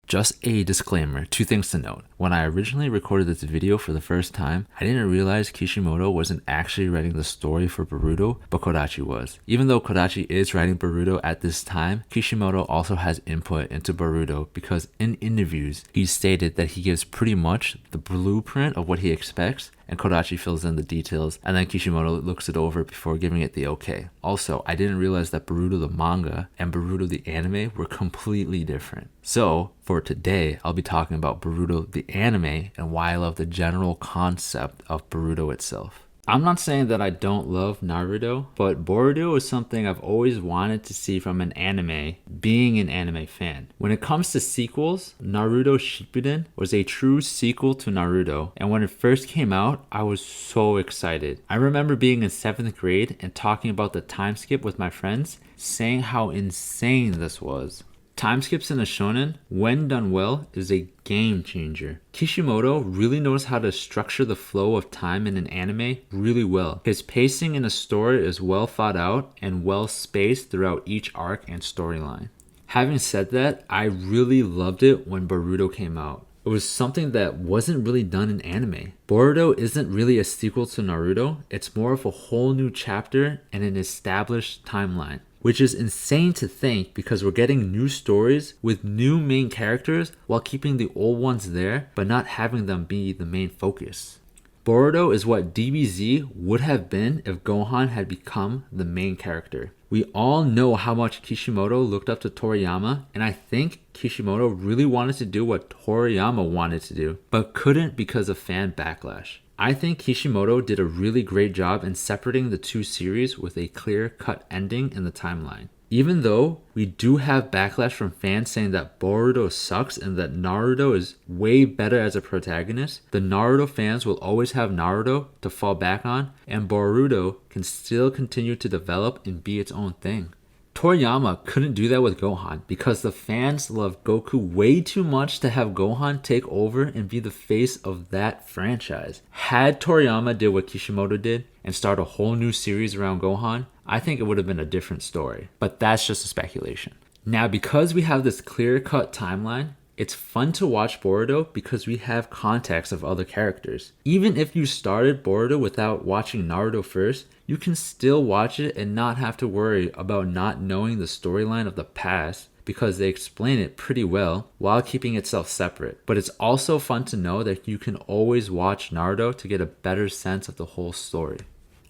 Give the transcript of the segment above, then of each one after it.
Just a disclaimer, two things to note. When I originally recorded this video for the first time, I didn't realize Kishimoto wasn't actually writing the story for Boruto, but Kodachi was. Even though Kodachi is writing Boruto at this time, Kishimoto also has input into Boruto because in interviews, he stated that he gives pretty much the blueprint of what he expects, and Kodachi fills in the details, and then Kishimoto looks it over before giving it the okay. Also, I didn't realize that Boruto the manga and Boruto the anime were completely different. So, for today, I'll be talking about Boruto the anime and why I love the general concept of Boruto itself. I'm not saying that I don't love Naruto, but Boruto is something I've always wanted to see from an anime, being an anime fan. When it comes to sequels, Naruto Shippuden was a true sequel to Naruto, and when it first came out, I was so excited. I remember being in 7th grade and talking about the time skip with my friends, saying how insane this was. Time skips in a shonen, when done well, is a game changer. Kishimoto really knows how to structure the flow of time in an anime really well. His pacing in a story is well thought out and well spaced throughout each arc and storyline. Having said that, I really loved it when Boruto came out. It was something that wasn't really done in anime. Boruto isn't really a sequel to Naruto, it's more of a whole new chapter and an established timeline. Which is insane to think because we're getting new stories with new main characters while keeping the old ones there but not having them be the main focus. Boruto is what DBZ would have been if Gohan had become the main character. We all know how much Kishimoto looked up to Toriyama, and I think Kishimoto really wanted to do what Toriyama wanted to do, but couldn't because of fan backlash. I think Kishimoto did a really great job in separating the two series with a clear-cut ending in the timeline. Even though we do have backlash from fans saying that Boruto sucks and that Naruto is way better as a protagonist, the Naruto fans will always have Naruto to fall back on, and Boruto can still continue to develop and be its own thing. Toriyama couldn't do that with Gohan because the fans love Goku way too much to have Gohan take over and be the face of that franchise. Had Toriyama did what Kishimoto did and start a whole new series around Gohan, I think it would have been a different story. But that's just a speculation. Now, because we have this clear-cut timeline, it's fun to watch Boruto because we have context of other characters. Even if you started Boruto without watching Naruto first, you can still watch it and not have to worry about not knowing the storyline of the past because they explain it pretty well while keeping itself separate. But it's also fun to know that you can always watch Naruto to get a better sense of the whole story.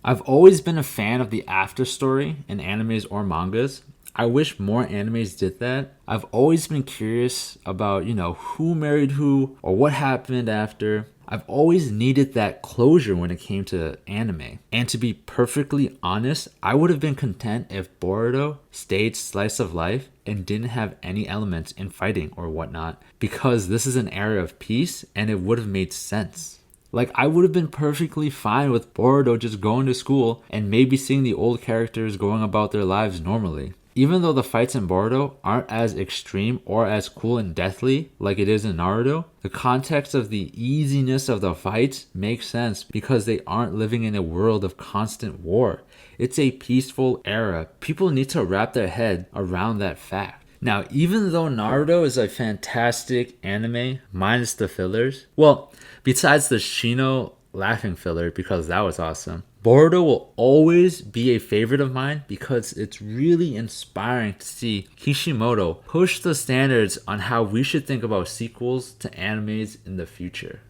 I've always been a fan of the after story in animes or mangas. I wish more animes did that. I've always been curious about, who married who or what happened after. I've always needed that closure when it came to anime. And to be perfectly honest, I would have been content if Boruto stayed slice of life and didn't have any elements in fighting or whatnot, because this is an era of peace and it would have made sense. Like, I would have been perfectly fine with Boruto just going to school and maybe seeing the old characters going about their lives normally. Even though the fights in Boruto aren't as extreme or as cool and deathly like it is in Naruto, the context of the easiness of the fights makes sense because they aren't living in a world of constant war. It's a peaceful era. People need to wrap their head around that fact. Now, even though Naruto is a fantastic anime, minus the fillers, well, besides the Shino laughing filler because that was awesome, Boruto will always be a favorite of mine because it's really inspiring to see Kishimoto push the standards on how we should think about sequels to animes in the future.